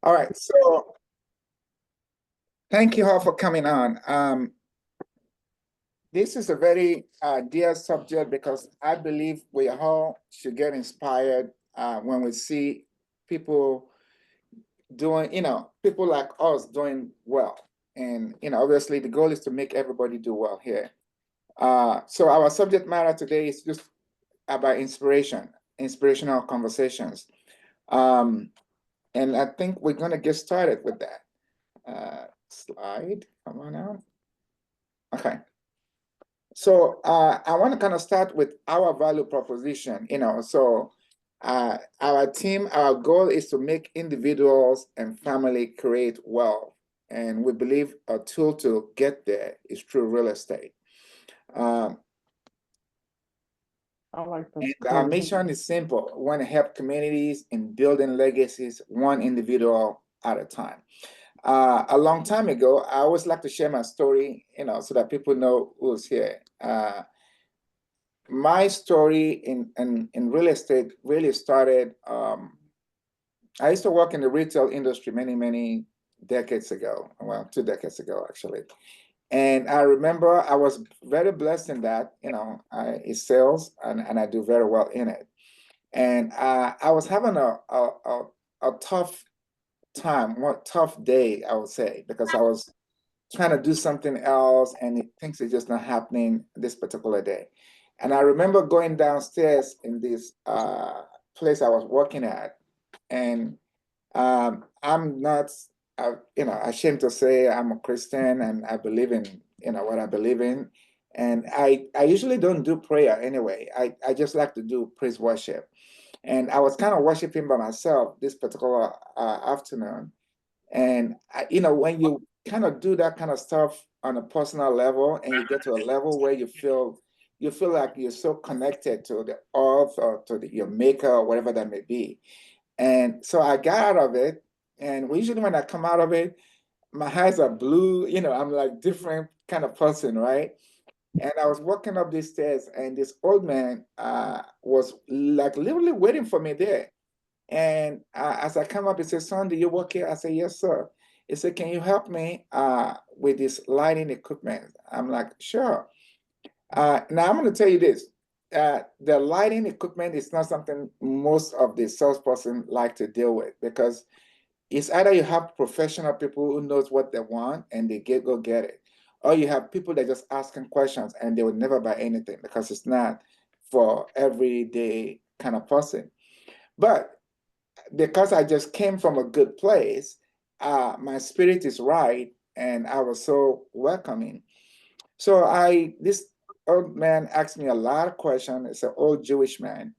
All right, so thank you all for coming on. This is a very dear subject because I believe we all should get inspired when we see people doing, people like us doing well. And, obviously the goal is to make everybody do well here. So our subject matter today is just about inspiration, inspirational conversations. Um, and I think we're going to get started with that. Slide, come on out. Okay. So I want to kind of start with our value proposition, So our team, our goal is to make individuals and family create wealth. And we believe a tool to get there is through real estate. Um, I like this. and our mission is simple. We want to help communities in building legacies one individual at a time. A long time ago, I always like to share my story, so that people know who's here. My story in real estate really started. I used to work in the retail industry many decades ago. Well, 2 decades ago, actually. And I remember I was very blessed in that, it's sales and I do very well in it. And I was having a tough time, one tough day, I would say, because I was trying to do something else and things are just not happening this particular day. And I remember going downstairs in this place I was working at, and I'm not, ashamed to say I'm a Christian and I believe in, what I believe in. And I usually don't do prayer anyway. I just like to do praise worship. And I was kind of worshiping by myself this particular afternoon. And, when you kind of do that kind of stuff on a personal level and you get to a level where you feel like you're so connected to the earth or to your maker or whatever that may be. And so I got out of it. And usually when I come out of it, my eyes are blue, I'm like different kind of person, right? And I was walking up these stairs and this old man was like literally waiting for me there. And as I come up, he said, "Son, do you work here?" I said, "Yes, sir." He said, "Can you help me with this lighting equipment?" I'm like, "Sure." Now I'm going to tell you this. The lighting equipment is not something most of the salesperson like to deal with because it's either you have professional people who knows what they want and they go get it, or you have people that just asking questions and they would never buy anything because it's not for everyday kind of person. But because I just came from a good place, my spirit is right, and I was so welcoming. So this old man asked me a lot of questions. It's an old Jewish man.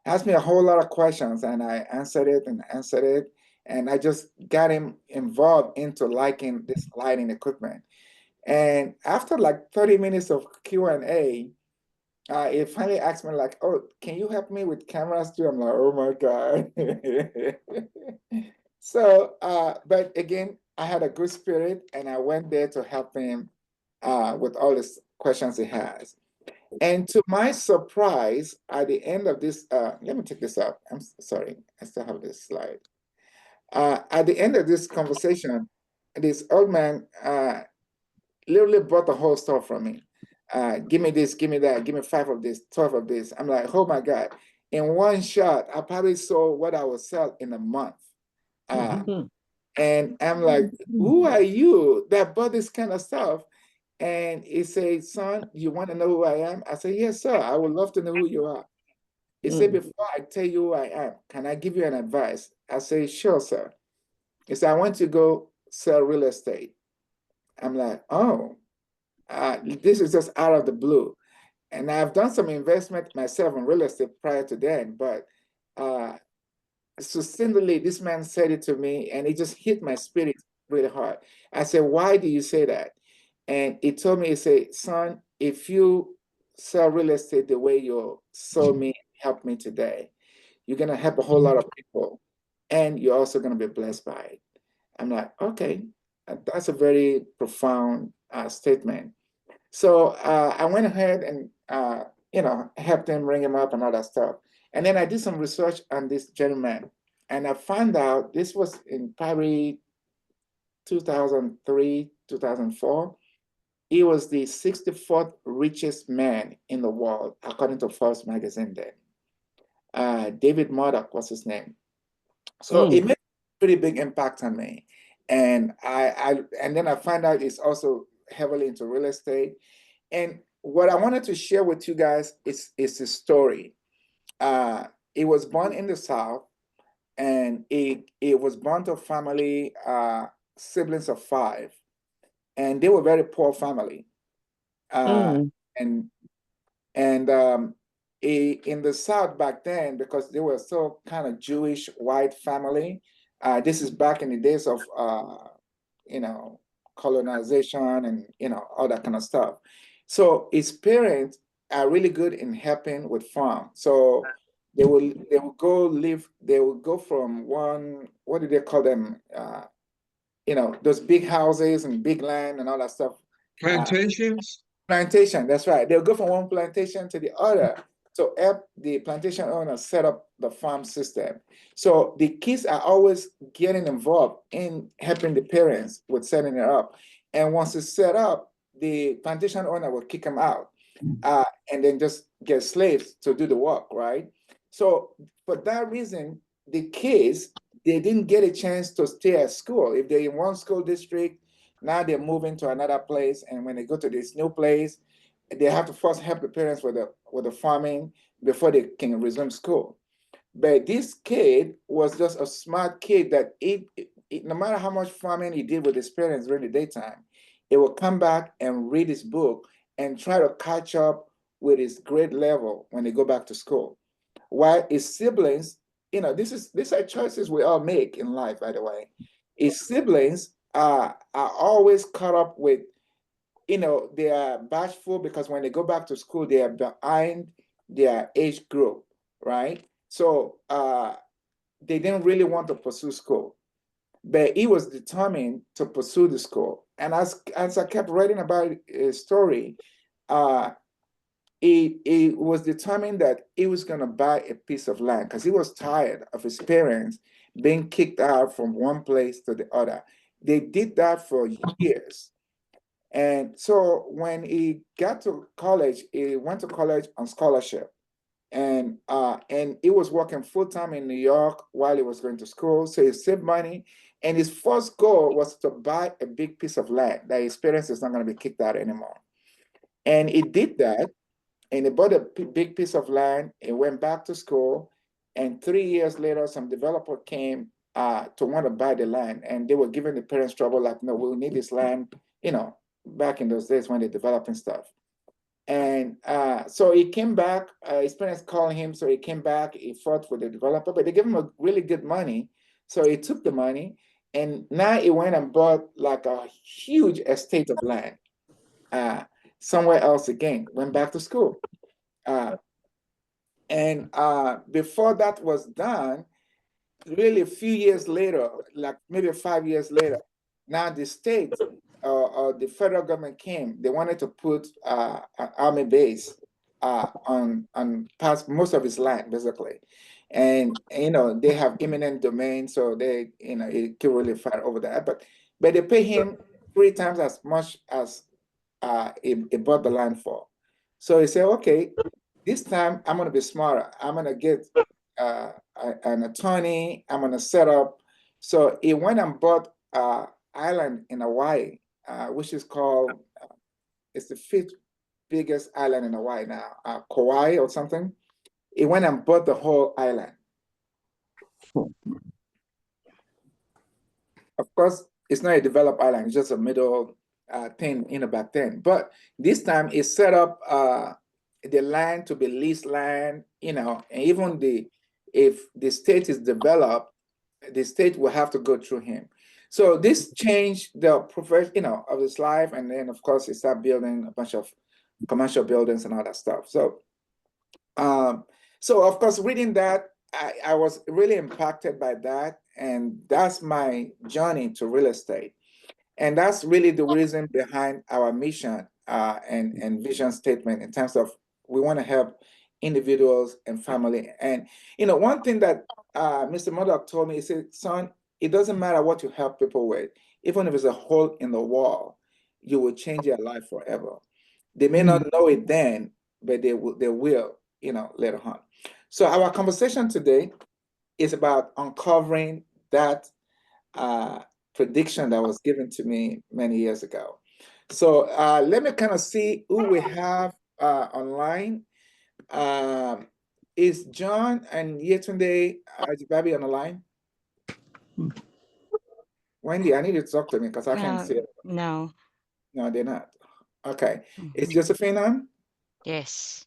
Asked me a whole lot of questions, and I answered it and answered it, and I just got him involved into liking this lighting equipment. And after like 30 minutes of Q&A, he finally asked me like, "Oh, can you help me with cameras too?" I'm like, "Oh my God." So, but again, I had a good spirit and I went there to help him with all the questions he has. And to my surprise, at the end of this, let me take this up. I'm sorry, I still have this slide. At the end of this conversation, this old man literally bought the whole store from me. Give me this, give me that, give me 5 of this, 12 of this. I'm like, oh my God. In one shot, I probably sold what I would sell in a month. And I'm like, who are you that bought this kind of stuff? And he said, "Son, you want to know who I am?" I said, "Yes, sir. I would love to know who you are." He said, "Before I tell you who I am, can I give you an advice?" I say, "Sure, sir." He said, "I want to go sell real estate." I'm like, "Oh, this is just out of the blue." And I've done some investment myself in real estate prior to then, but succinctly, this man said it to me and it just hit my spirit really hard. I said, "Why do you say that?" And he told me, he said, "Son, if you sell real estate the way you saw me, help me today, you're going to help a whole lot of people and you're also going to be blessed by it." I'm like, okay, that's a very profound statement. So I went ahead and, helped him ring him up and all that stuff. And then I did some research on this gentleman. And I found out this was in probably 2003, 2004. He was the 64th richest man in the world, according to Forbes magazine then. David Murdoch was his name. So it Mm. made a pretty big impact on me. And and then I found out he's also heavily into real estate. And what I wanted to share with you guys is his story. He was born in the South, and he was born to a family, siblings of five, and they were very poor family. Uh, Mm. and and in the South back then, because they were still kind of Jewish white family. This is back in the days of you know, colonization and all that kind of stuff. So his parents are really good in helping with farm. So they will go live. They will go from one. What do they call them? Those big houses and big land and all that stuff. Uh, Plantations? Plantation, that's right. They'll go from one plantation to the other to help the plantation owner set up the farm system. So the kids are always getting involved in helping the parents with setting it up. And once it's set up, the plantation owner will kick them out, uh, and then just get slaves to do the work, right? So for that reason, the kids, they didn't get a chance to stay at school. If they're in one school district, now they're moving to another place, and when they go to this new place, they have to first help the parents with the farming before they can resume school. But this kid was just a smart kid that no matter how much farming he did with his parents during the daytime, he will come back and read his book and try to catch up with his grade level when they go back to school. While his siblings, these are choices we all make in life, by the way. His siblings are always caught up with, they are bashful because when they go back to school, they are behind their age group, right? So they didn't really want to pursue school, but he was determined to pursue the school. And as I kept writing about his story, uh, he was determined that he was going to buy a piece of land because he was tired of his parents being kicked out from one place to the other. They did that for years. And so when he got to college, he went to college on scholarship. And he was working full time in New York while he was going to school. So he saved money. And his first goal was to buy a big piece of land that his parents is not going to be kicked out anymore. And he did that. And he bought a big piece of land. He went back to school. And 3 years later, some developer came to want to buy the land. And they were giving the parents trouble, like, no, we'll need this land, back in those days when they're developing stuff. And so he came back. His parents called him, so he came back. He fought with the developer, but they gave him a really good money. So he took the money, and now he went and bought like a huge estate of land uh, somewhere else again. Went back to school, uh, and before that was done, really a few years later, like maybe 5 years later, now the state or the federal government came. They wanted to put an army base on past most of his land, basically. And they have eminent domain, so they he can really fight over that. But they pay him 3 times as much as he bought the land for. So he said, okay, this time I'm going to be smarter. I'm going to get an attorney. I'm going to set up. So he went and bought island in Hawaii, which is called, it's the fifth biggest island in Hawaii now, Kauai or something. He went and bought the whole island. Of course, it's not a developed island, it's just a middle thing back then. But this time it set up the land to be leased land, and even if the state is developed, the state will have to go through him. So this changed the profession, of his life, and then of course he started building a bunch of commercial buildings and all that stuff. Um, so of course, reading that, I was really impacted by that, and that's my journey to real estate. And that's really the reason behind our mission and vision statement in terms of we want to help individuals and family. And one thing that Mr. Murdoch told me, he said, son, it doesn't matter what you help people with, even if it's a hole in the wall, you will change your life forever. They may not know it then, but they will, later on. So our conversation today is about uncovering that uh, prediction that was given to me many years ago. So let me kind of see who we have online. Um, is John and Yetunde Ajibabi on the line? Wendy, I need you to talk to me because I can't see it. No. No, they're not. Okay. Is Mhm. Josephine on? Yes.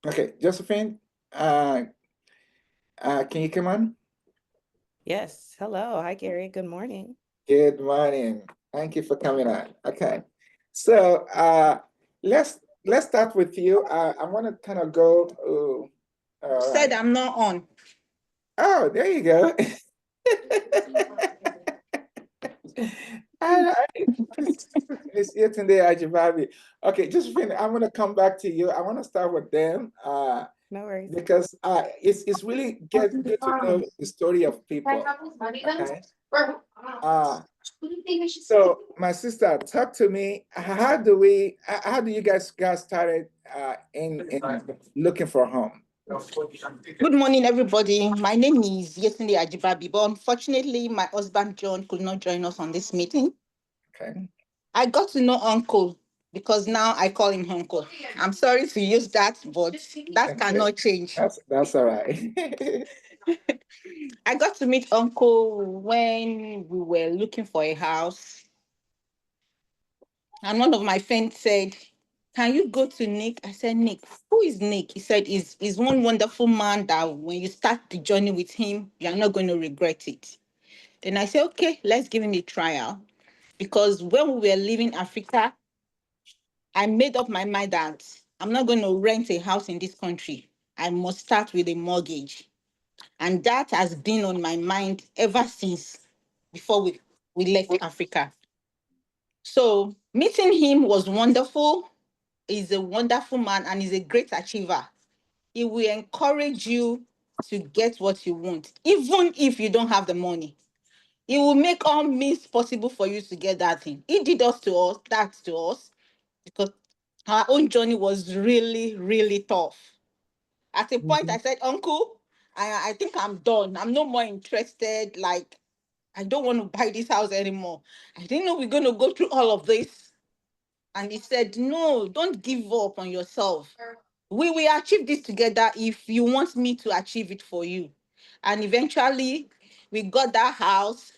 Okay, Josephine, uh, can you come on? Yes. Hello. Hi, Gary. Good morning. Good morning. Thank you for coming on. Okay. So let's start with you. I want to kind of go. All Said right. I'm not on. Oh, there you go. All right. It's Yetunde Ajibabi. Okay, Josephine, I'm gonna come back to you. I want to start with them No worries. because it's really good to know the story of people. Okay. Uh, so my sister, talk to me. How do you guys started in looking for a home? Good morning, everybody. My name is Yetunde Ajibabi, but unfortunately, my husband John could not join us on this meeting. Okay. I got to know Uncle because now I call him Uncle. I'm sorry to use that, but that Okay. cannot change. That's all right. I got to meet Uncle when we were looking for a house, and one of my friends said, "Can you go to Nick?" I said, "Nick, who is Nick?" He said, "He's one wonderful man that when you start the journey with him, you're not going to regret it." Then I said, "Okay, let's give him a trial." Because when we were leaving Africa, I made up my mind that I'm not going to rent a house in this country. I must start with a mortgage. And that has been on my mind ever since before we left Africa. So meeting him was wonderful. He's a wonderful man and he's a great achiever. He will encourage you to get what you want, even if you don't have the money. He will make all means possible for you to get that thing. He did that to us, because our own journey was really, really tough. At a point, I Mhm. said, Uncle, I think I'm done. I'm no more interested. Like, I don't want to buy this house anymore. I didn't know we're going to go through all of this. And he said, no, don't give up on yourself. We will achieve this together if you want me to achieve it for you. And eventually, we got that house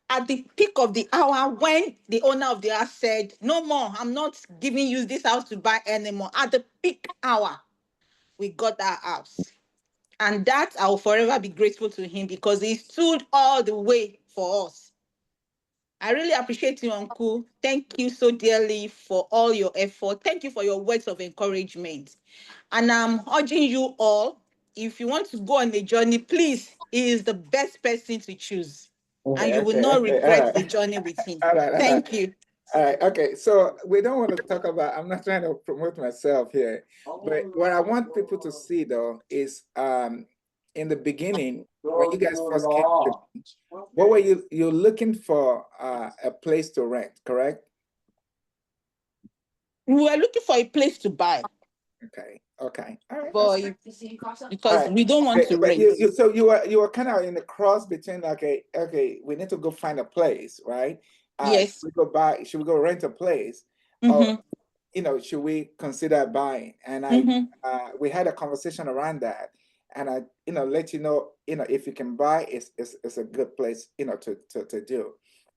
at the peak of the hour when the owner of the house said, no more, I'm not giving you this house to buy anymore. At the peak hour, we got that house. And that I'll forever be grateful to him because he stood all the way for us. I really appreciate you, Uncle. Thank you so dearly for all your effort. Thank you for your words of encouragement. And I'm urging you all, if you want to go on a journey, please, he is the best person to choose. And Okay, you will okay, not okay. All regret right. the journey with him. All right, all right. Thank you. All right, okay. So we don't want to talk about, I'm not trying to promote myself here, but what I want people to see though is in the beginning, when you guys first came to me, what were you're looking for a place to rent, correct? We were looking for a place to buy, Okay, okay. All right, that's but fine. All because right. we don't want to But rent. so you were kind of in the cross between okay, we need to go find a place, right? Should Yes. we go buy, should we go rent a place? Or Mm-hmm. should we consider buying? And Mm-hmm. we had a conversation around that, and I, let if you can buy, it's a good place, to do.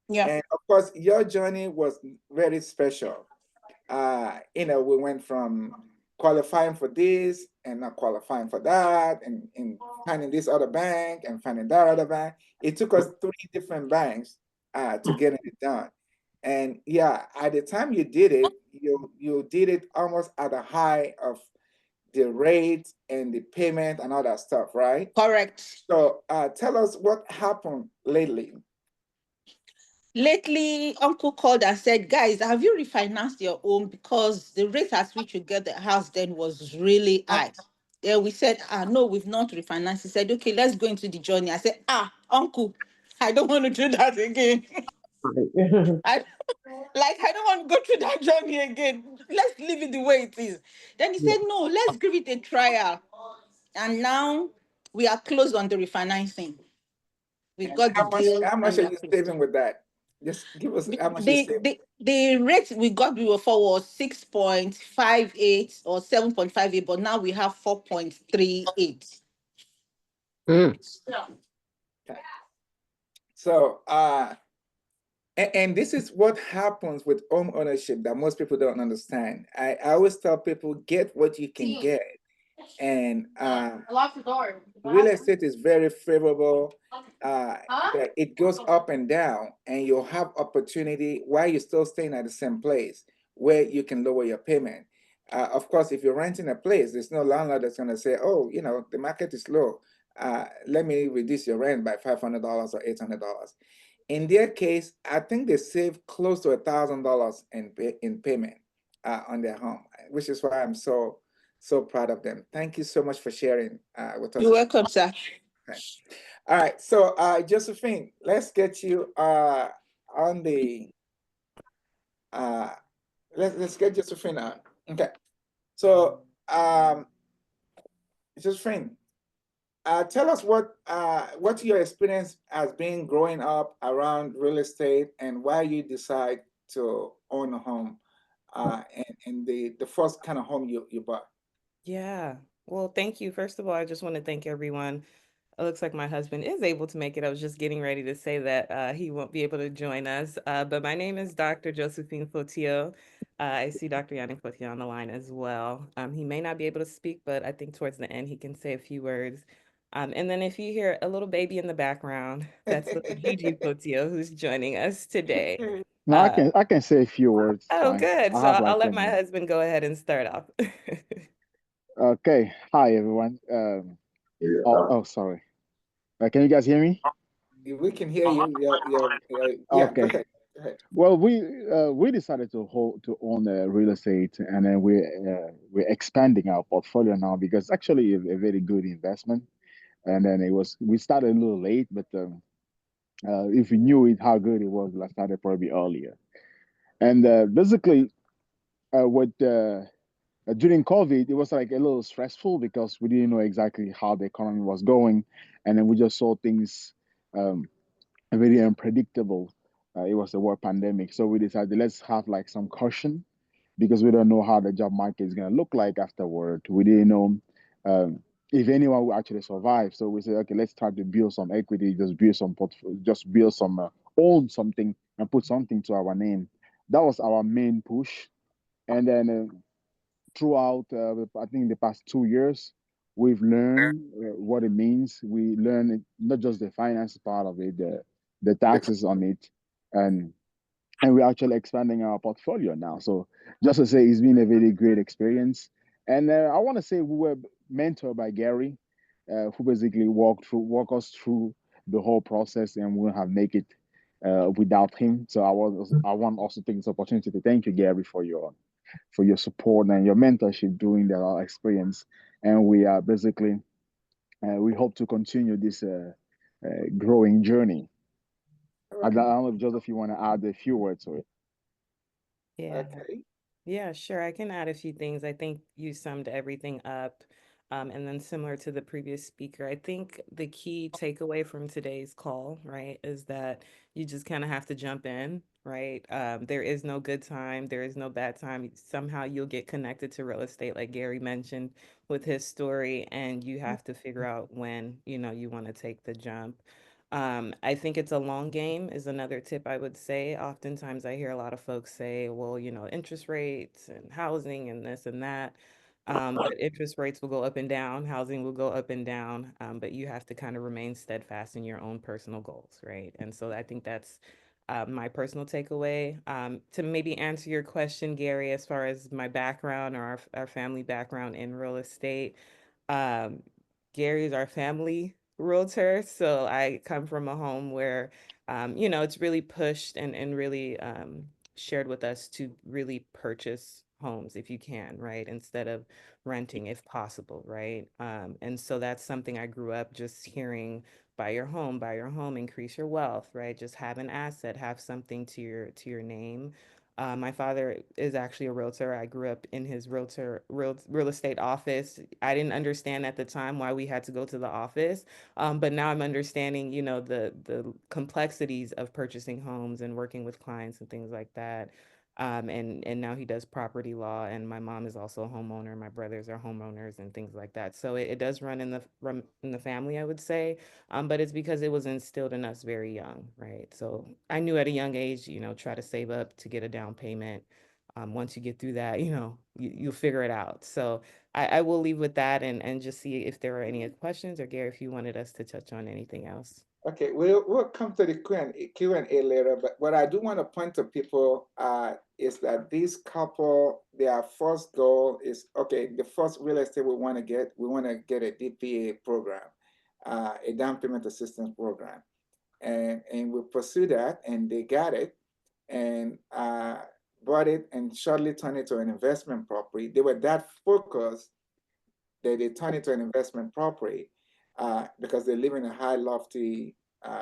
Yeah. And of course, your journey was very special. We went from qualifying for this and not qualifying for that, and finding this other bank and finding that other bank. It took us three different banks to get it done. And yeah, at the time you did it, you did it almost at the high of the rate and the payment and all that stuff, right? Correct. So tell us what happened lately. Lately, Uncle called and said, guys, have you refinanced your home? Because the rate at which you get the house then was really high. Yeah, we said, no, we've not refinanced. He said, okay, let's go into the journey. I said, uncle, I don't want to do that again. Right. I I don't want to go through that journey again. Let's leave it the way it is. Then he Yeah. said, no, let's give it a trial. And now we are closed on the refinancing. We And got the deal how and much we are are you closed. saving with that? Just give us The, how much you the, save. the, the rate we got before was 6.58 or 7.58, but now we have 4.38. Mm. Okay. So and this is what happens with home ownership that most people don't understand. I always tell people get what you can get. And real estate is very favorable. That it goes up and down, and you'll have opportunity while you're still staying at the same place where you can lower your payment. Of course, if you're renting a place, there's no landlord that's going to say, "Oh, you know, the market is low. Let me reduce your rent by $500 or $800." In their case, I think they save close to $1,000 in payment on their home, which is why I'm so proud of them. Thank you so much for sharing with us You're this welcome, sir. time. All right, so Josephine, let's get you on the uh, let's get Josephine on. Okay, so Josephine, tell us what your experience has been growing up around real estate and why you decide to own a home, and the first kind of home you bought. Yeah. Well, thank you. First of all, I just want to thank everyone. It looks like my husband is able to make it. I was just getting ready to say that he won't be able to join us. But my name is Dr. Josephine Fotio. I see Dr. Yannick Fotio on the line as well. He may not be able to speak, but I think towards the end he can say a few words. And then if you hear a little baby in the background, that's little Gigi Fotio who's joining us today. No, I Uh, can I can say a few words. It's oh, fine. good. I So have I'll like let 10 my minutes. husband go ahead and start off. Okay. Hi everyone. Yeah. Sorry. Can you guys hear me? We can hear you. Yeah, go Okay. ahead. Go ahead. Well, we decided to own real estate, and then we're expanding our portfolio now because it's actually a very good investment. And then we started a little late, but if we knew it how good it was, we started probably earlier. And basically, what during COVID, it was like a little stressful because we didn't know exactly how the economy was going, and then we just saw things um, very unpredictable. It was a world pandemic, so we decided let's have like some caution because we don't know how the job market is going to look like afterward. We didn't know um, if anyone will actually survive. So we said, okay, let's try to build some equity, just build some, own something and put something to our name. That was our main push, and then. Throughout, I think the past 2 years, we've learned what it means. We learn not just the finance part of it, the taxes on it, and we're actually expanding our portfolio now. So just to say, it's been a very great experience. And I want to say we were mentored by Gary, who basically walk us through the whole process, and we wouldn't have make it without him. So I want also to take this opportunity to thank you, Gary, for your support and your mentorship during the experience. And we are basically we hope to continue this growing journey. All I right. don't know if Joseph, you want to add a few words to it. Yeah. Okay. Yeah, sure. I can add a few things. I think you summed everything up. And then similar to the previous speaker, I think the key takeaway from today's call, right, is that you just kind of have to jump in, right? There is no good time, there is no bad time. Somehow you'll get connected to real estate, like Gary mentioned with his story, and you have to figure out when, you want to take the jump. I think it's a long game is another tip I would say. Oftentimes I hear a lot of folks say, well, interest rates and housing and this and that. But interest rates will go up and down, housing will go up and down, but you have to kind of remain steadfast in your own personal goals, right? And so I think that's my personal takeaway. To maybe answer your question, Gary, as far as my background or our family background in real estate, um, Gary is our family realtor, so I come from a home where, it's really pushed and really shared with us to really purchase homes if you can, right? Instead of renting if possible, right? And so that's something I grew up just hearing, buy your home, increase your wealth, right? Just have an asset, have something to your name. My father is actually a realtor. I grew up in his real estate office. I didn't understand at the time why we had to go to the office, but now I'm understanding, the complexities of purchasing homes and working with clients and things like that. And now he does property law, and my mom is also a homeowner. My brothers are homeowners and things like that. So it does run in the family, I would say. But it's because it was instilled in us very young, right? So I knew at a young age, try to save up to get a down payment. Once you get through that, you'll figure it out. So I will leave with that and just see if there are any questions, or Gary, if you wanted us to touch on anything else. Okay, we'll come to the Q&A later, but what I do want to point to people is that this couple, their first goal is, okay, the first real estate we want to get a DPA program, a down payment assistance program. And we pursue that, and they got it, and bought it, and shortly turned it to an investment property. They were that focused they turn it to an investment property because they live in a high lofty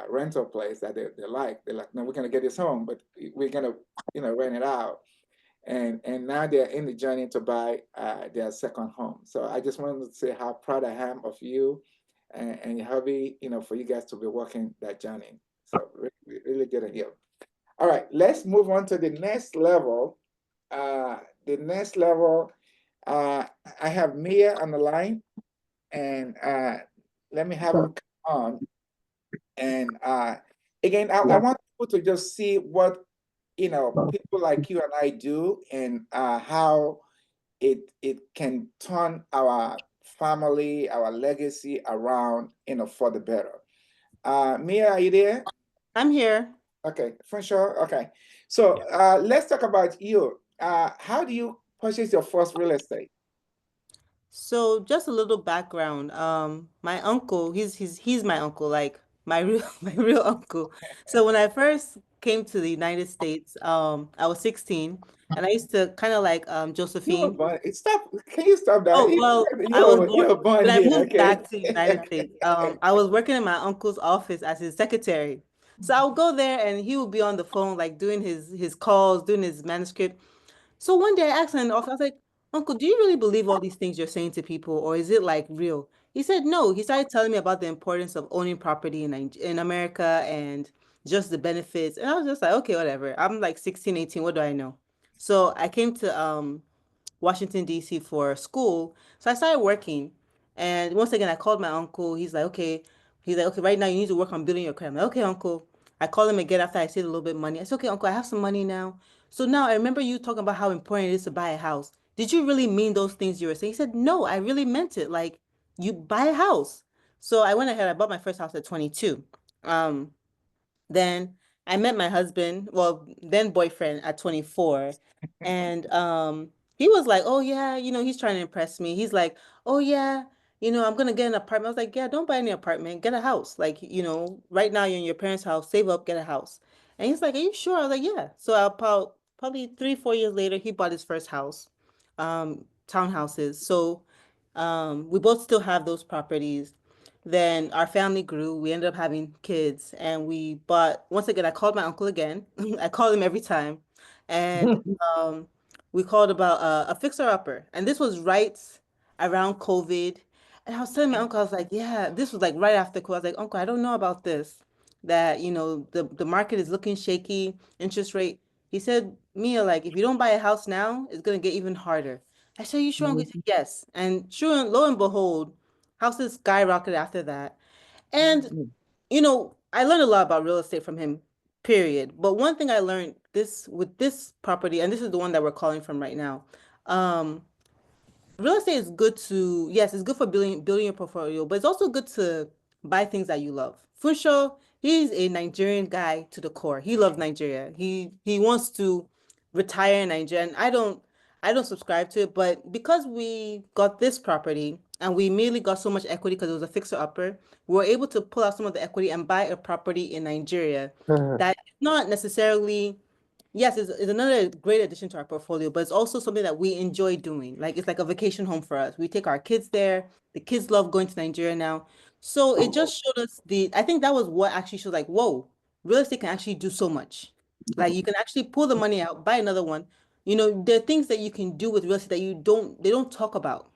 rental place that they like. They're like, no, we're gonna get this home, but we're gonna, rent it out. And now they're in the journey to buy their second home. So I just wanted to say how proud I am of you and your hubby, for you guys to be working that journey. So really good at you. All right, let's move on to the next level. The next level, I have Mia on the line, and let me have her come on. And again, I want people to just see what people like you and I do, and how it can turn our family, our legacy around, for the better. Mia, are you there? I'm here. Okay, for sure. Okay, so let's talk about you. How do you purchase your first real estate? So just a little background. My uncle, he's my uncle, like my real my real uncle. So when I first came to the United States, I was 16 and I used to kind of like You were Josephine. born. Stop. Can you stop that? Oh, well, I was You born were born when I here. moved Okay. back to the United States. I was working in my uncle's office as his secretary. So I would go there and he would be on the phone, like doing his calls, doing his manuscript. So one day I asked him in the office, I was like, Uncle, do you really believe all these things you're saying to people, or is it like real? He said no. He started telling me about the importance of owning property in America and just the benefits. And I was just like, okay, whatever. I'm like 16, 18. What do I know? So I came to Washington, D.C. for school. So I started working. And once again, I called my uncle. He's like, okay, right now you need to work on building your credit. I'm like, okay, uncle. I call him again after I saved a little bit of money. I said, okay, uncle, I have some money now. So now I remember you talking about how important it is to buy a house. Did you really mean those things you were saying? He said, no, I really meant it. Like, you buy a house. So I went ahead, I bought my first house at 22. Um, then I met my husband, well, then boyfriend at 24. And he was like, "Oh yeah, he's trying to impress me." He's like, "Oh yeah, I'm gonna get an apartment." I was like, "Yeah, don't buy any apartment, get a house. Like, right now you're in your parents' house, save up, get a house." And he's like, "Are you sure?" I was like, "Yeah." So about probably 3, 4 years later, he bought his first house, townhouses. So we both still have those properties. Then our family grew. We ended up having kids, and we bought. Once again, I called my uncle again. I call him every time, and we called about a fixer-upper, and this was right around COVID. And I was telling my uncle, I was like, "Yeah, this was like right after COVID." I was like, "Uncle, I don't know about this. That the market is looking shaky, interest rate." He said, "Mia, like if you don't buy a house now, it's gonna get even harder." I said, "You sure?" He said, "Yes." And sure, and lo and behold, houses skyrocketed after that. And I learned a lot about real estate from him, period. But one thing I learned this with this property, and this is the one that we're calling from right now. Um, Real estate is good to, yes, it's good for building your portfolio, but it's also good to buy things that you love. For sure, he's a Nigerian guy to the core. He loves Nigeria. He wants to retire in Nigeria. And I don't subscribe to it, but because we got this property and we immediately got so much equity because it was a fixer upper, we were able to pull out some of the equity and buy a property in Nigeria that is not necessarily yes, it's another great addition to our portfolio, but it's also something that we enjoy doing. Like it's like a vacation home for us. We take our kids there. The kids love going to Nigeria now. So it just showed us I think that was what actually showed like, whoa, real estate can actually do so much. Like you can actually pull the money out, buy another one. You know, there are things that you can do with real estate that they don't talk about,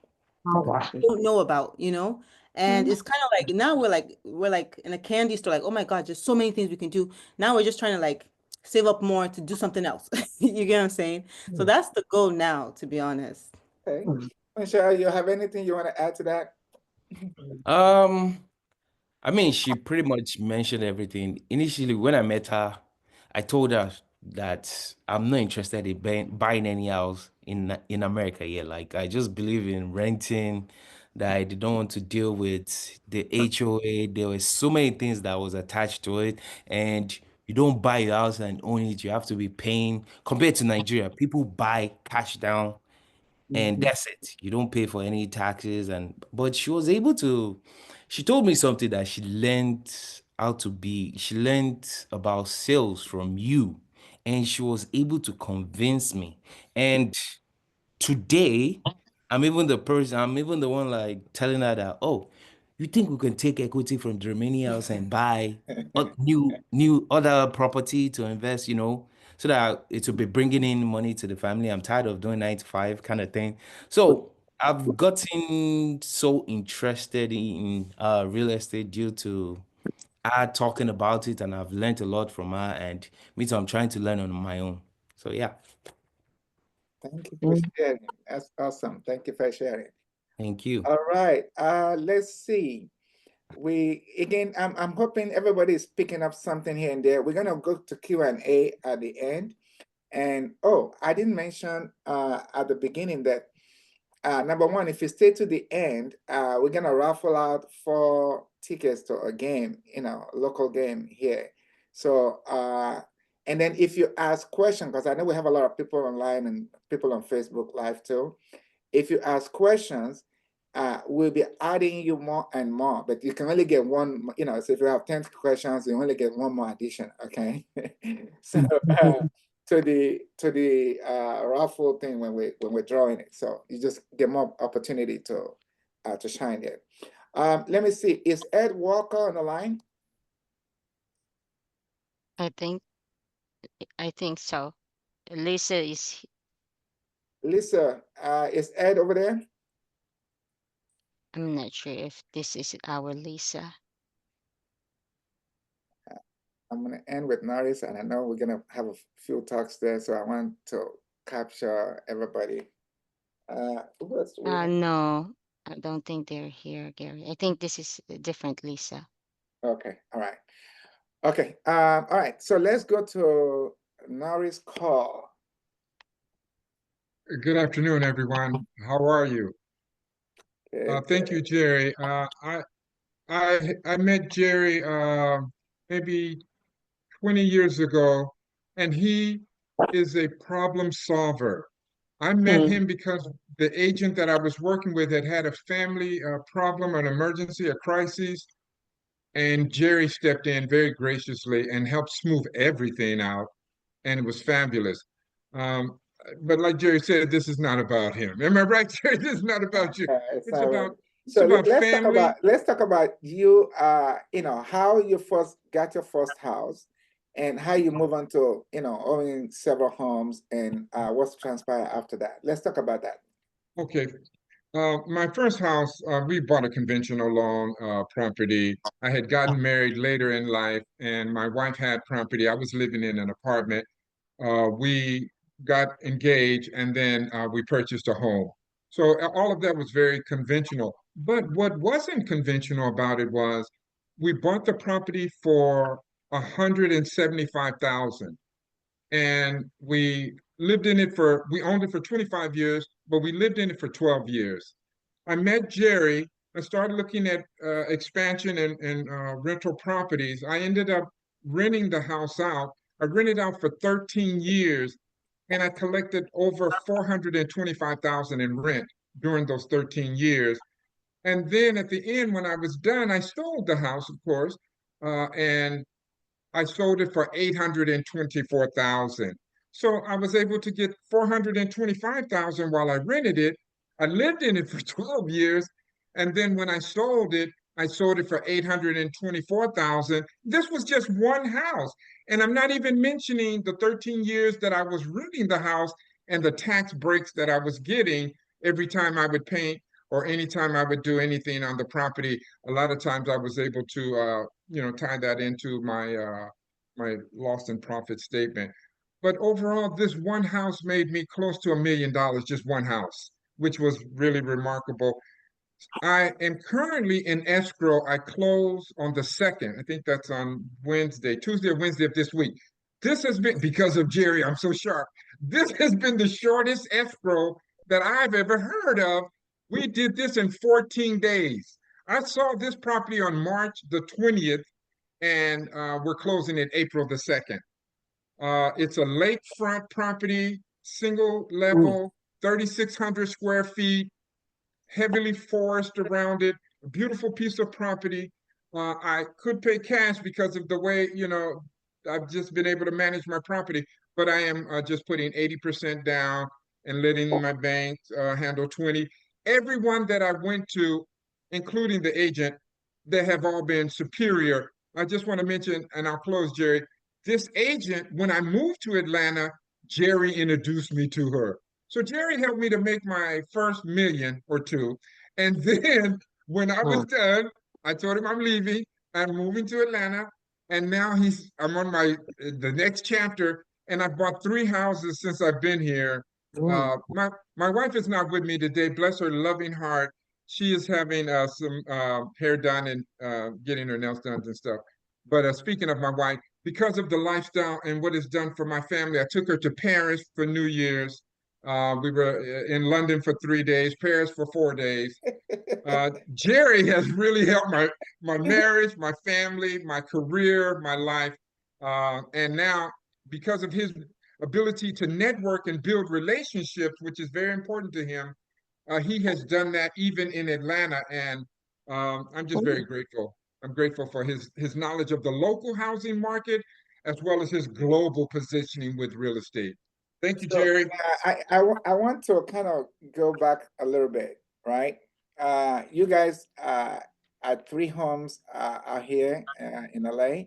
Oh, wow. don't know about, you know? And Mhm. it's kind of like now we're like in a candy store, like, oh my God, there's so many things we can do. Now we're just trying to like save up more to do something else. You get what I'm saying? So that's the goal now, to be honest. Okay. Michelle, you have anything you want to add to that? Um, I mean, she pretty much mentioned everything. Initially, when I met her, I told her that I'm not interested in buying any house in America yet. Like, I just believe in renting, that I don't want to deal with the HOA. There were so many things that was attached to it, and you don't buy your house and own it. You have to be paying. Compared to Nigeria, people buy cash down and that's it. You don't pay for any taxes. And but she was able to, she told me something that she learned how to be, she learned about sales from you, and she was able to convince me. And today, I'm even the one like telling her that, oh, you think we can take equity from the remaining house and buy new other property to invest, so that it will be bringing in money to the family. I'm tired of doing 9 to 5 kind of thing. So I've gotten so interested in real estate due to her talking about it, and I've learned a lot from her, and me too, I'm trying to learn on my own. So yeah, Thank you for sharing. That's awesome. Thank you for sharing. thank you. All right. Let's see. I'm hoping everybody is picking up something here and there. We're gonna go to Q&A at the end. And oh, I didn't mention at the beginning that number one, if you stay to the end, we're gonna raffle out 4 tickets to a game, local game here. So and then if you ask questions, because I know we have a lot of people online and people on Facebook Live too. If you ask questions, we'll be adding you more and more, but you can only get one, so if you have 10 questions, you only get one more addition, okay? So to the raffle thing when we're drawing it. So you just get more opportunity to shine it. Let me see, is Ed Walker on the line? I think I think so. Lisa is Lisa, is Ed over there? I'm not sure if this is our Lisa. I'm going to end with Norris, and I know we're going to have a few talks there, so I want to capture everybody. Who else do we have? No, I don't think they're here, Gary. I think this is a different Lisa. Okay, all right. Okay, all right, so let's go to Norris call. Good afternoon, everyone. How are you? Thank you, Jerry. I met Jerry maybe 20 years ago, and he is a problem solver. I met him because the agent that I was working with had a family problem, an emergency, a crisis, and Jerry stepped in very graciously and helped smooth everything out, and it was fabulous. Um, but like Jerry said, this is not about him. Am I right, Jerry? This is not about you. It's It's all about right. it's So about let's talk family. about you. How you first got your first house, and how you move on to owning several homes, and what's transpired after that. Let's talk about that. Okay. My first house, we bought a conventional loan property. I had gotten married later in life, and my wife had property. I was living in an apartment. We got engaged, and then we purchased a home. So all of that was very conventional. But what wasn't conventional about it was we bought the property for 175,000, and we owned it for 25 years, but we lived in it for 12 years. I met Jerry. I started looking at expansion and rental properties. I ended up renting the house out. I rented out for 13 years, and I collected over 425,000 in rent during those 13 years. And then at the end, when I was done, I sold the house, of course, and I sold it for 824,000. So I was able to get 425,000 while I rented it. I lived in it for 12 years. And then when I sold it for 824,000. This was just one house. And I'm not even mentioning the 13 years that I was renting the house and the tax breaks that I was getting every time I would paint or anytime I would do anything on the property. A lot of times I was able to, tie that into my loss and profit statement. But overall, this one house made me close to $1 million, just one house, which was really remarkable. I am currently in escrow. I close on the 2nd. I think that's on Tuesday or Wednesday of this week. This has been, because of Jerry, I'm so sharp. This has been the shortest escrow that I've ever heard of. We did this in 14 days. I saw this property on March the 20th, and we're closing it April the 2nd. It's a lakefront property, single level, 3,600 square feet, heavily forest around it, a beautiful piece of property. I could pay cash because of the way, I've just been able to manage my property, but I am just putting 80% down and letting my bank handle 20. Everyone that I went to, including the agent, they have all been superior. I just want to mention, and I'll close, Jerry, this agent, when I moved to Atlanta, Jerry introduced me to her. So Jerry helped me to make my first million or two. And then when I was done, I told him I'm leaving. I'm moving to Atlanta. And now I'm on the next chapter. And I've bought 3 houses since I've been here. My wife is not with me today. Bless her loving heart. She is having some hair done and getting her nails done and stuff. But speaking of my wife, because of the lifestyle and what it's done for my family, I took her to Paris for New Year's. We were in London for 3 days, Paris for 4 days. Jerry has really helped my marriage, my family, my career, my life. And now, because of his ability to network and build relationships, which is very important to him, he has done that even in Atlanta. And I'm just very grateful. I'm grateful for his knowledge of the local housing market as well as his global positioning with real estate. Thank you, So Jerry. I want to kind of go back a little bit, right? You guys had 3 homes out here in LA.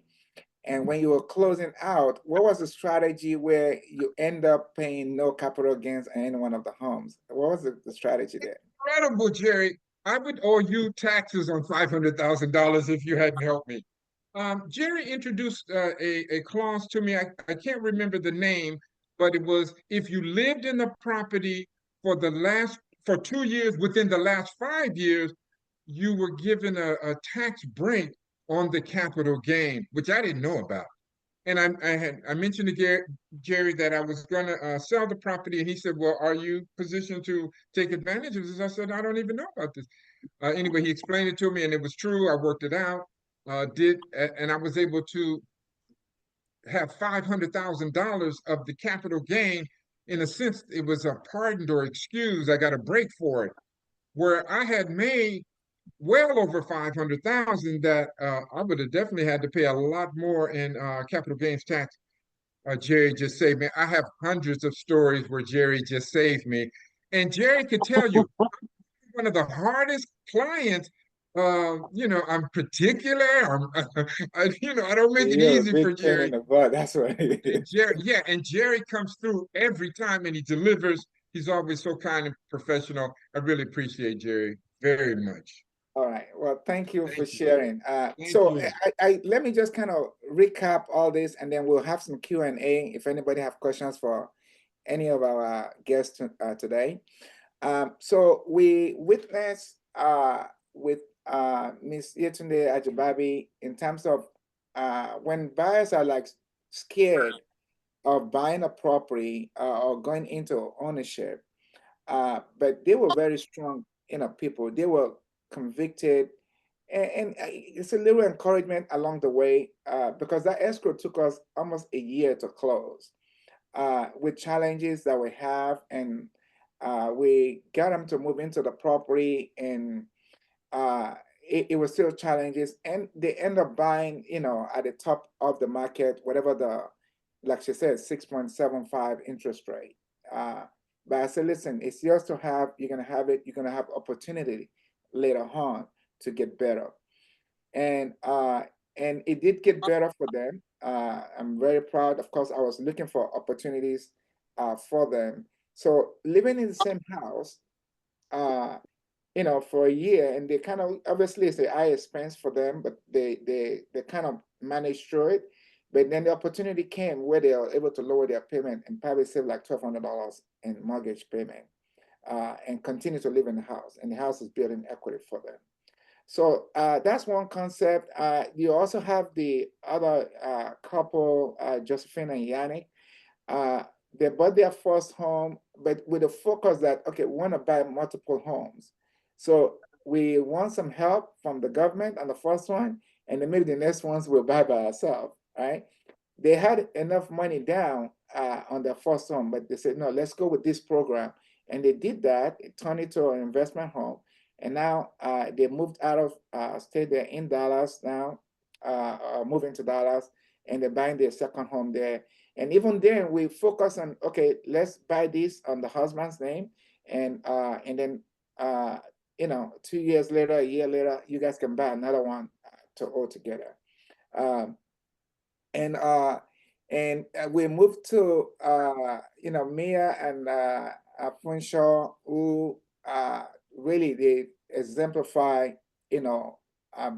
And when you were closing out, what was the strategy where you end up paying no capital gains on any one of the homes? What was the strategy there? Incredible, Jerry. I would owe you taxes on $500,000 if you hadn't helped me. Jerry introduced a clause to me. I can't remember the name, but it was if you lived in the property for 2 years within the last 5 years, you were given a tax break on the capital gain, which I didn't know about. And I mentioned to Jerry that I was going to sell the property, and he said, "Well, are you positioned to take advantage of this?" I said, "I don't even know about this." Anyway, he explained it to me, and it was true. I worked it out, and I was able to have $500,000 of the capital gain. In a sense, it was a pardoned or excused. I got a break for it, where I had made well over 500,000 that I would have definitely had to pay a lot more in capital gains tax. Jerry just saved me. I have hundreds of stories where Jerry just saved me. And Jerry could tell you, one of the hardest clients, I'm particular. I don't make it You're a easy for big pain Jerry. in the butt. That's what it And is. Jerry, yeah, and Jerry comes through every time and he delivers. He's always so kind and professional. I really appreciate Jerry very much. All right. Well, thank you for Thank you. sharing. Thank So you. let me just kind of recap all this, and then we'll have some Q&A if anybody have questions for any of our guests today. So we witnessed with Ms. Yetunde Ajibabi in terms of when buyers are like scared of buying a property or going into ownership, but they were very strong, people. They were convicted, and it's a little encouragement along the way because that escrow took us almost a year to close with challenges that we have, and we got them to move into the property, and it was still challenges, and they end up buying, at the top of the market, whatever the like she said, 6.75 interest rate. But I said, listen, it's yours to have. You're gonna have it. You're gonna have opportunity later on to get better. And it did get better for them. I'm very proud. Of course, I was looking for opportunities for them. So living in the same house, uh, for a year, and they kind of, obviously it's a high expense for them, but they kind of managed through it. But then the opportunity came where they are able to lower their payment and probably save like $1,200 in mortgage payment, and continue to live in the house. And the house is building equity for them. So that's one concept. You also have the other couple, Josephine and Yannick. Uh, they bought their first home, but with the focus that, okay, we want to buy multiple homes. So we want some help from the government on the first one, and then maybe the next ones we'll buy by ourselves, right? They had enough money down on their first home, but they said, no, let's go with this program. And they did that. It turned into an investment home. And now they moved out of state. They're in Dallas now, moving to Dallas, and they're buying their second home there. And even then, we focus on, okay, let's buy this on the husband's name, and then 2 years later, a year later, you guys can buy another one to all together. Um, and we moved to Mia and Funshaw, who really they exemplify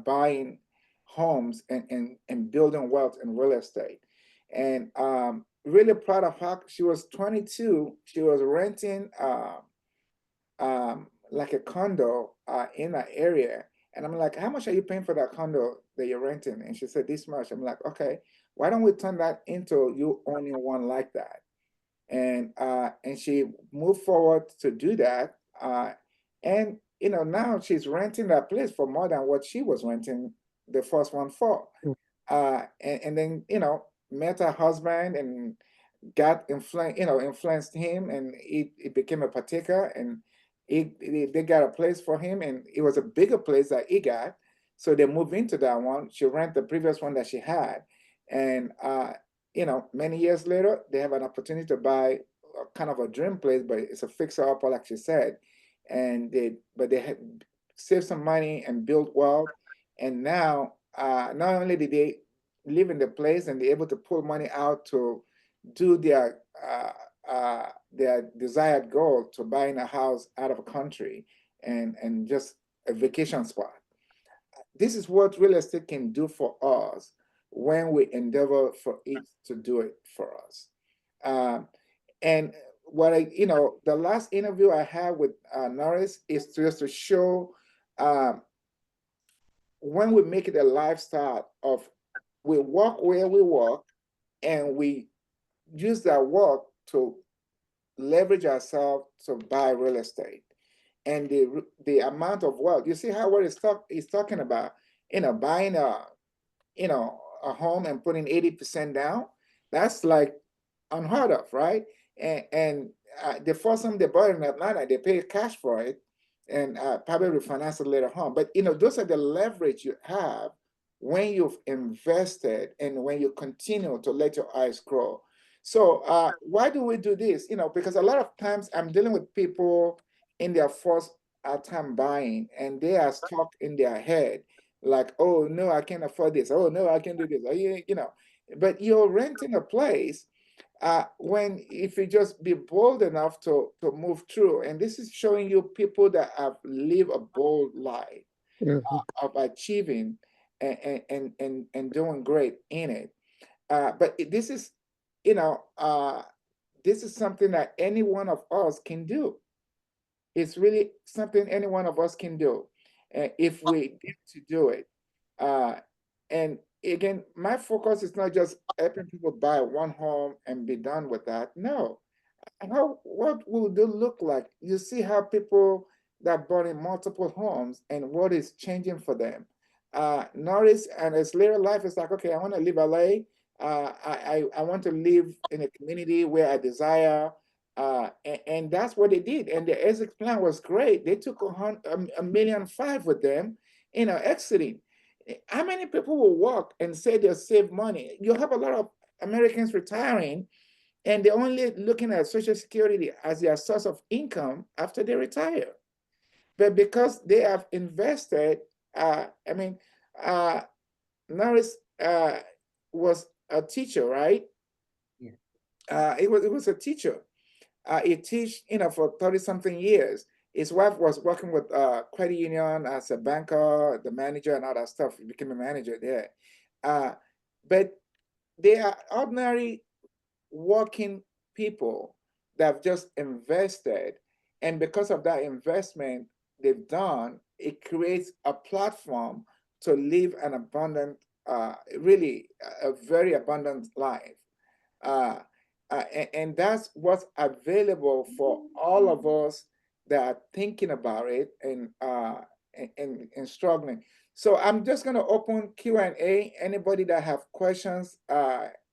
buying homes and building wealth in real estate. And really proud of her. She was 22. She was renting like a condo in that area. And I'm like, how much are you paying for that condo that you're renting? And she said, this much. I'm like, okay, why don't we turn that into you owning one like that? And she moved forward to do that. And now she's renting that place for more than what she was renting the first one for. And then met her husband and got influenced him, and it became a partaker, and they got a place for him, and it was a bigger place that he got. So they moved into that one. She rented the previous one that she had, and many years later, they have an opportunity to buy kind of a dream place, but it's a fixer upper, like she said, and they had saved some money and built wealth, and now not only did they live in the place and be able to pull money out to do their desired goal to buying a house out of a country and just a vacation spot. This is what real estate can do for us when we endeavor for it to do it for us. And the last interview I had with Norris is just to show when we make it a lifestyle of we work where we work, and we use that work to leverage ourselves to buy real estate. And the amount of wealth, you see how what he's talking about, buying a home and putting 80% down, that's like unheard of, right? And the first time they bought it in Atlanta, they paid cash for it, and probably refinance it later on. But those are the leverage you have when you've invested and when you continue to let your eyes grow. So why do we do this? Because a lot of times I'm dealing with people in their first time buying, and they are stuck in their head, like, oh no, I can't afford this. Oh no, I can't do this. Oh, but you're renting a place when if you just be bold enough to move through. And this is showing you people that have lived a bold life of achieving and doing great in it. But this is, this is something that any one of us can do. It's really something any one of us can do if we need to do it. And again, my focus is not just helping people buy one home and be done with that. No. What will they look like? You see how people that bought in multiple homes and what is changing for them. Norris and his later life is like, okay, I want to leave LA. I want to live in a community where I desire. And that's what they did. And the exit plan was great. They took $1.5 million with them, exiting. How many people will walk and say they'll save money? You have a lot of Americans retiring, and they're only looking at Social Security as their source of income after they retire. But because they have invested, Norris was a teacher, right? Yeah. It was a teacher. He teach, for 30 something years. His wife was working with credit union as a banker, the manager and all that stuff. He became a manager there. But they are ordinary working people that have just invested. And because of that investment they've done, it creates a platform to live an abundant, really a very abundant life. Uh, and that's what's available for all of us that are thinking about it and struggling. So I'm just going to open Q&A. Anybody that have questions,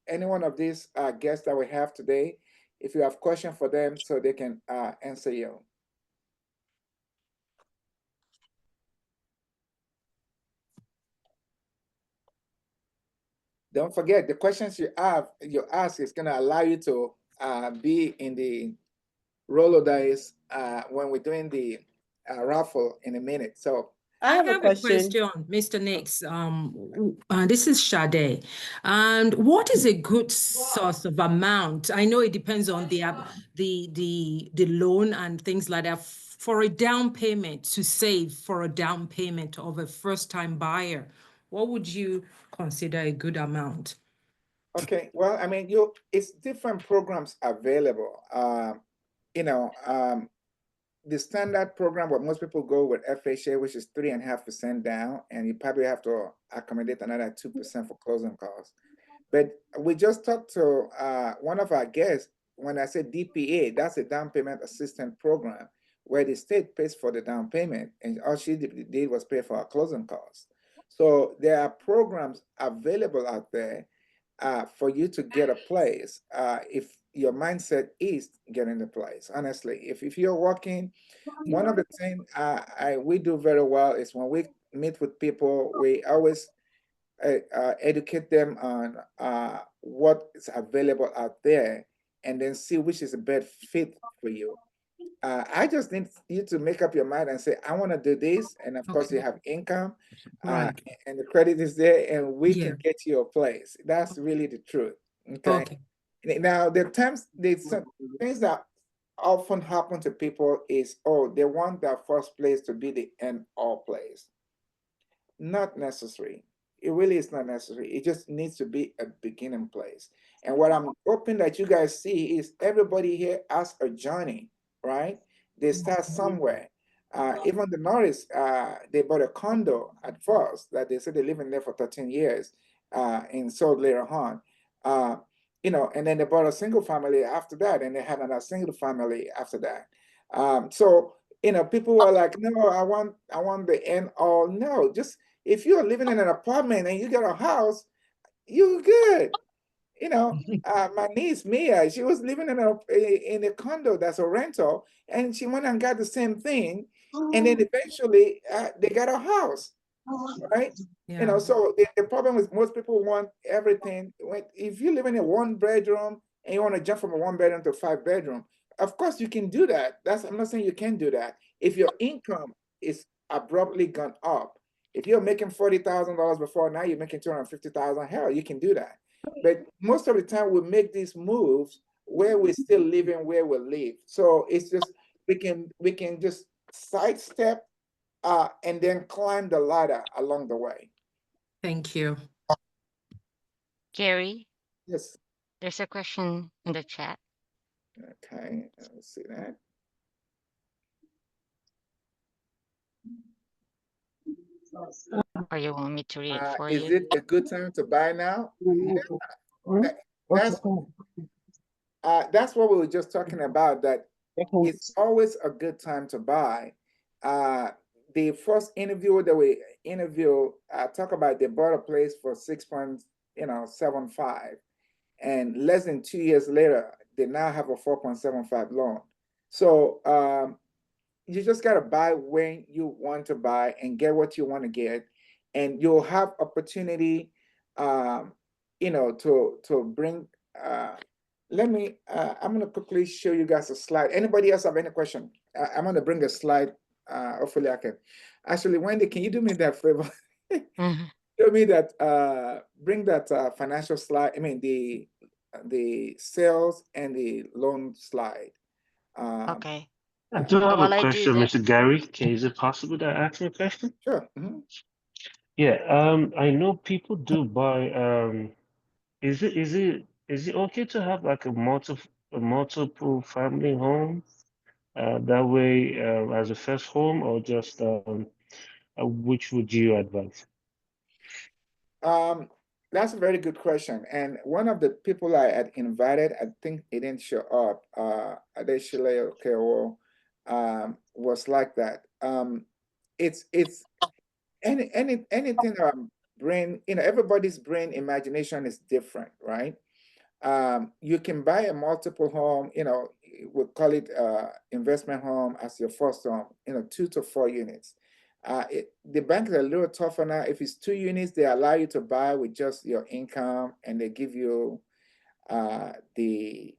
any one of these guests that we have today, if you have questions for them, so they can answer you. Don't forget, the questions you ask is going to allow you to be in the Rolodex when we're doing the raffle in a minute. So I have a question. Mr. Nix. This is Sade. And what is a good source of amount? I know it depends on the loan and things like that. For a down payment, to save for a down payment of a first-time buyer, what would you consider a good amount? okay, well, I mean, it's different programs available. The standard program where most people go with FHA, which is 3.5% down, and you probably have to accommodate another 2% for closing costs. But we just talked to one of our guests. When I said DPA, that's a down payment assistance program where the state pays for the down payment, and all she did was pay for our closing costs. So there are programs available out there for you to get a place if your mindset is getting the place. Honestly, if you're working, one of the things we do very well is when we meet with people, we always educate them on what is available out there, and then see which is the best fit for you. I just need you to make up your mind and say, I want to do this. And of course, you have income Right. and the credit is there, and we Yeah. can get you a place. That's really the truth. Okay. Okay. Now, the things that often happen to people is, oh, they want their first place to be the end all place. Not necessary. It really is not necessary. It just needs to be a beginning place. And what I'm hoping that you guys see is everybody here has a journey, right? They start somewhere. Even the Norris, they bought a condo at first that they said they live in there for 13 years and sold later on. And then they bought a single family after that, and they had another single family after that. So people were like, no, I want the end all. No, just if you're living in an apartment and you get a house, you're good. My niece Mia, she was living in a condo that's a rental, and she went and got the same thing, and then eventually they got a house, right? Yeah. So the problem is most people want everything. If you live in a 1 bedroom and you want to jump from a 1 bedroom to a 5 bedroom, of course you can do that. I'm not saying you can't do that. If your income is abruptly gone up, if you're making $40,000 before, now you're making 250,000, hell, you can do that. But most of the time we make these moves where we're still living where we live. So it's just we can just sidestep and then climb the ladder along the way. Thank you. Jerry, Yes. there's a question in the chat. Okay, let's see that. Or you want me to read it for Is you? it a good time to buy now? Yeah, that's what we were just talking about, that it's always a good time to buy. The first interviewer that we interviewed talk about they bought a place for 6.75, and less than 2 years later, they now have a 4.75 loan. So you just got to buy when you want to buy and get what you want to get, and you'll have opportunity to bring, let me, I'm going to quickly show you guys a slide. Anybody else have any question? I'm going to bring a slide. Hopefully I can. Actually, Wendy, can you do me that favor? Show me that, bring that financial slide. I mean, the sales and the loan slide. Okay. I do have a While I do question, that, Mr. Gary. Is it possible that I ask you a question? Sure. Yeah, I know people do buy is it okay to have like a multiple family home that way as a first home, or just which would you advise? That's a very good question. And one of the people I had invited, I think he didn't show up, Adeshile Okeo, was like that. It's anything brain, everybody's brain imagination is different, right? You can buy a multiple home, we'll call it investment home as your first home, 2 to 4 units. The banks are a little tougher now. If it's 2 units, they allow you to buy with just your income, and they give you the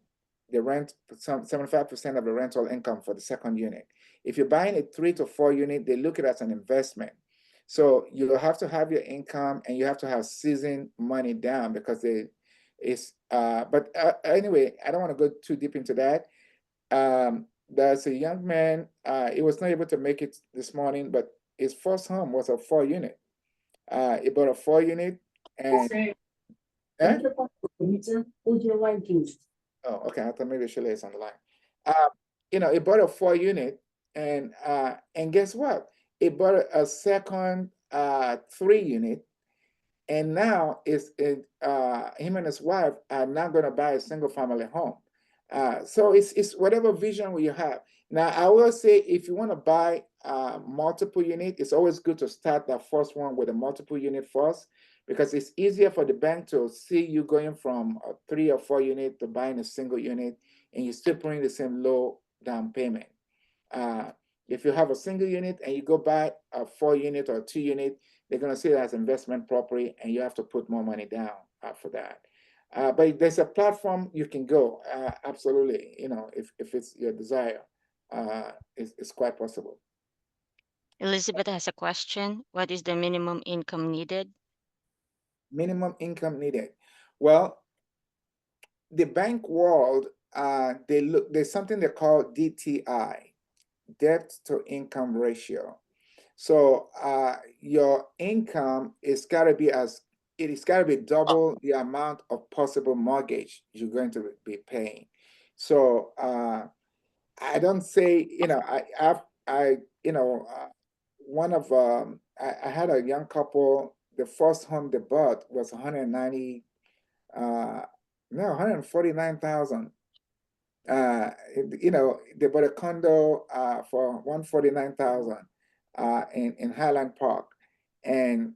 rent, 75% of the rental income for the second unit. If you're buying a 3 to 4 unit, they look at it as an investment. So you have to have your income, and you have to have seasoned money down, because but anyway, I don't want to go too deep into that. There's a young man, he was not able to make it this morning, but his first home was a 4 unit. He bought a 4 unit, and eh? Oh, okay. I thought maybe Shirley is on the line. He bought a 4 unit, and guess what? He bought a second 3 unit, and now him and his wife are now going to buy a single family home. So it's whatever vision you have. Now, I will say, if you want to buy multiple unit, it's always good to start that first one with a multiple unit first, because it's easier for the bank to see you going from a 3 or 4 unit to buying a single unit, and you're still paying the same low down payment. If you have a single unit and you go buy a 4 unit or a 2 unit, they're going to see it as investment property, and you have to put more money down for that. But there's a platform you can go, absolutely, if it's your desire, it's quite possible. Elizabeth has a question. What is the minimum income needed? Minimum income needed. Well, the bank world, there's something they call DTI, debt to income ratio. So your income is got to be double the amount of possible mortgage you're going to be paying. So I don't say, one of I had a young couple. The first home they bought was 149,000. They bought a condo for 149,000 in Highland Park, and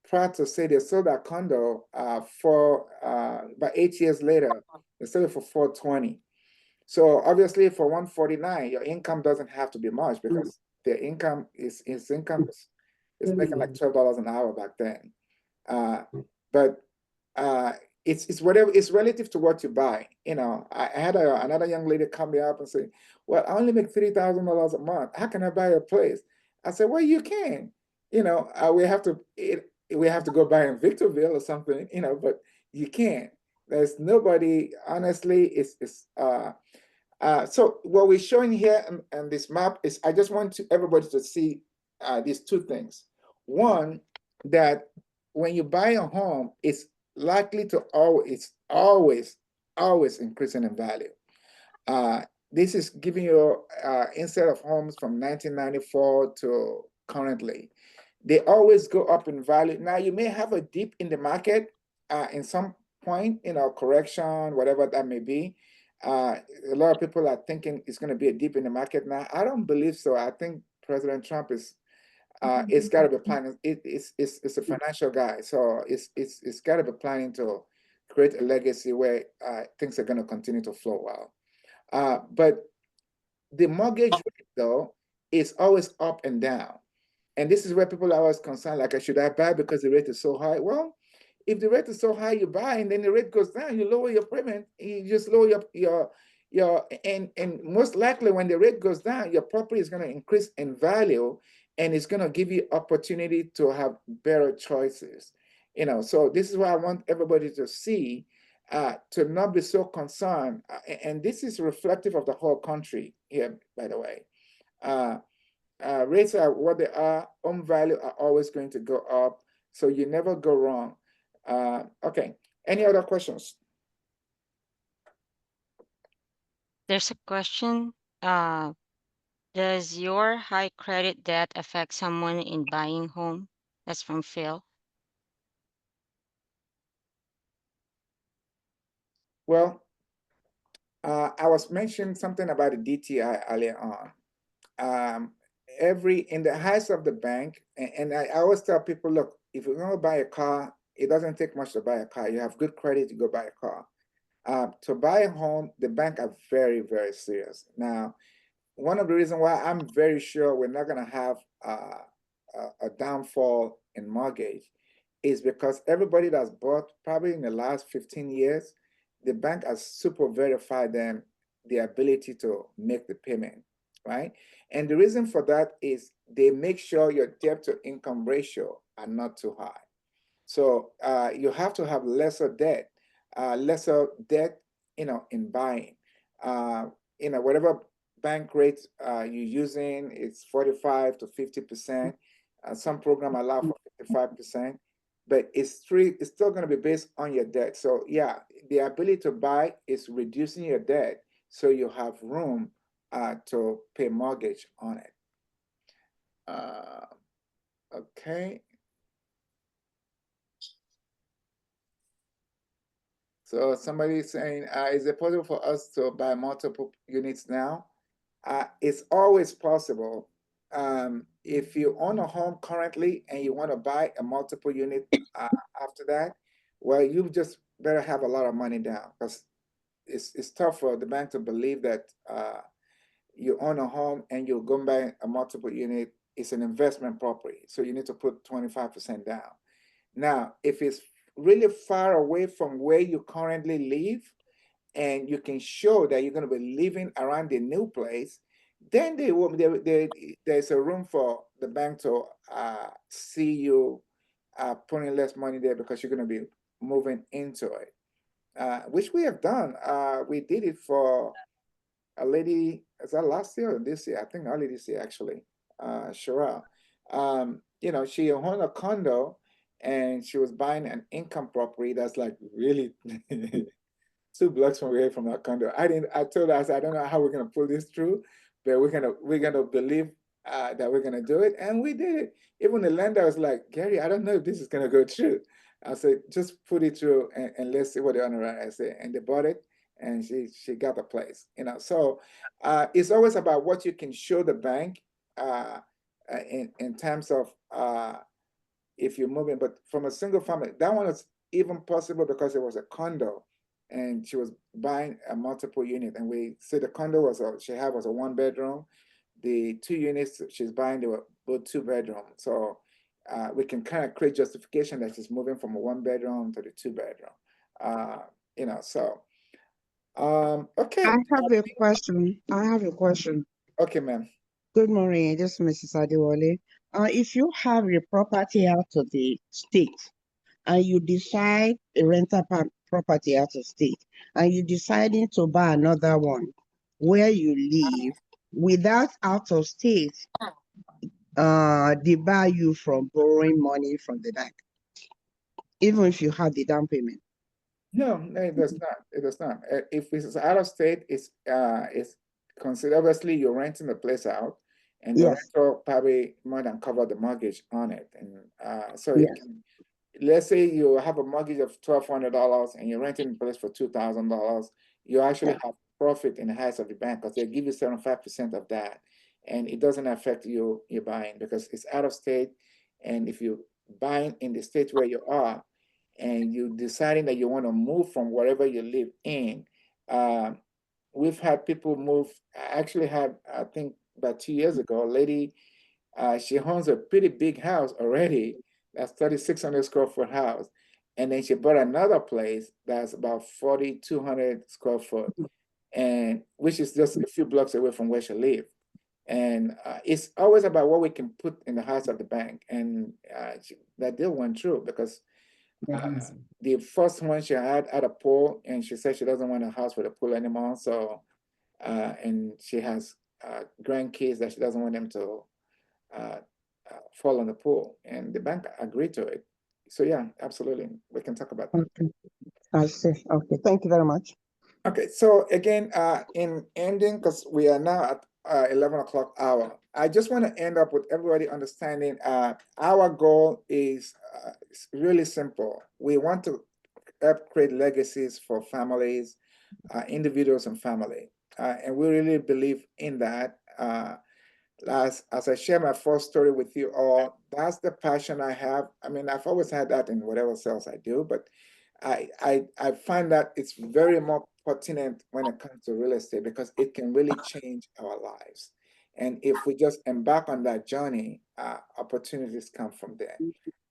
proud to say they sold that condo for about 8 years later. They sold it for 420. So obviously, for 149, your income doesn't have to be much, because their income is making like $12 an hour back then. But it's whatever, it's relative to what you buy. I had another young lady come me up and say, well, I only make $3,000 a month. How can I buy a place? I said, well, you can. We have to go buy in Victorville or something, but you can't. There's nobody, honestly, so what we're showing here on this map is, I just want everybody to see these two things. One, that when you buy a home, it's likely to always increasing in value. This is giving you instead of homes from 1994 to currently, they always go up in value. Now, you may have a dip in the market in some point, correction, whatever that may be. A lot of people are thinking it's going to be a dip in the market now. I don't believe so. I think President Trump it's got to be planning. It's a financial guy, so it's got to be planning to create a legacy where things are going to continue to flow well. But the mortgage rate, though, is always up and down. And this is where people are always concerned, like, should I buy because the rate is so high? Well, if the rate is so high, you buy, and then the rate goes down, you lower your payment, you just lower your and most likely when the rate goes down, your property is going to increase in value, and it's going to give you opportunity to have better choices. You know, so this is what I want everybody to see, to not be so concerned. And this is reflective of the whole country here, by the way. Rates are what they are. Home value are always going to go up, so you never go wrong. Okay, any other questions? There's a question. Does your high credit debt affect someone in buying home? That's from Phil. Well, I was mentioning something about the DTI earlier on. Um, in the heights of the bank, and I always tell people, look, if you're going to buy a car, it doesn't take much to buy a car. You have good credit to go buy a car. To buy a home, the bank are very, very serious. Now, one of the reasons why I'm very sure we're not going to have a downfall in mortgage is because everybody that's bought probably in the last 15 years, the bank has super verified them the ability to make the payment, right? And the reason for that is they make sure your debt to income ratio are not too high. So you have to have lesser debt, in buying. Whatever bank rates you're using, it's 45 to 50%. Some program allow for 55%, but it's still going to be based on your debt. So yeah, the ability to buy is reducing your debt, so you have room to pay mortgage on it. Okay. So somebody saying, is it possible for us to buy multiple units now? It's always possible. If you own a home currently and you want to buy a multiple unit after that, well, you just better have a lot of money down, because it's tough for the bank to believe that you own a home and you're going to buy a multiple unit. It's an investment property, so you need to put 25% down. Now, if it's really far away from where you currently live, and you can show that you're going to be living around the new place, then there's a room for the bank to see you putting less money there, because you're going to be moving into it, which we have done. We did it for a lady, is that last year or this year? I think early this year, actually, Cheryl. She owned a condo, and she was buying an income property that's like really 2 blocks from away from our condo. I told her, I said, I don't know how we're gonna pull this through, but we're gonna believe that we're gonna do it. And we did it. Even the lender was like, Gary, I don't know if this is gonna go through. I said, just put it through, and let's see what the owner. I said, and they bought it, and she got the place. So it's always about what you can show the bank in terms of if you're moving. But from a single family, that one is even possible because it was a condo, and she was buying a multiple unit. And we said the condo was she had was a 1 bedroom. The 2 units she's buying, they were both 2 bedroom. So we can kind of create justification that she's moving from a 1 bedroom to the 2 bedroom. Okay. I have a question. Okay, ma'am. Good morning, this is Mrs. Adewale. If you have a property out of the state and you decide a rental property out of state and you deciding to buy another one where you live without out of state, they bar you from borrowing money from the bank, even if you have the down payment. No, it does not. It does not. If it's out of state, it's considered, obviously you're renting the place out, and the Yes. rental probably more than cover the mortgage on it. And so Yes. let's say you have a mortgage of $1,200 and you're renting the place for $2,000, you actually have profit in the hands of the bank, because they give you 75% of that, and it doesn't affect you buying, because it's out of state. And if you're buying in the state where you are, and you deciding that you want to move from wherever you live in, we've had people move. I actually had, I think about 2 years ago, a lady, she owns a pretty big house already. That's 3,600 square foot house. And then she bought another place that's about 4,200 square foot, and which is just a few blocks away from where she lived. And it's always about what we can put in the house of the bank. And that deal went through because the first one she had a pool, and she said she doesn't want a house with a pool anymore. So, and she has grandkids that she doesn't want them to fall on the pool, and the bank agreed to it. So yeah, absolutely, we can talk about that. Okay. I see. Okay. Thank you very much. Okay, so again, in ending, because we are now at 11 o'clock hour, I just want to end up with everybody understanding our goal is really simple. We want to help create legacies for families, individuals and family. And we really believe in that. As I share my first story with you all, that's the passion I have. I mean, I've always had that in whatever sales I do, but I find that it's very more pertinent when it comes to real estate because it can really change our lives. And if we just embark on that journey, opportunities come from there.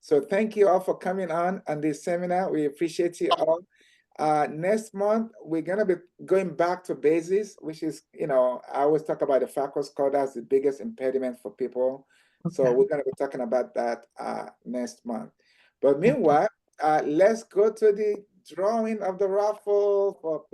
So thank you all for coming on this seminar. We appreciate you all. Next month, we're going to be going back to basis, which is, I always talk about the FACO score. That's the biggest impediment for people. So we're going to be talking about that next month. But meanwhile, let's go to the drawing of the raffle for people.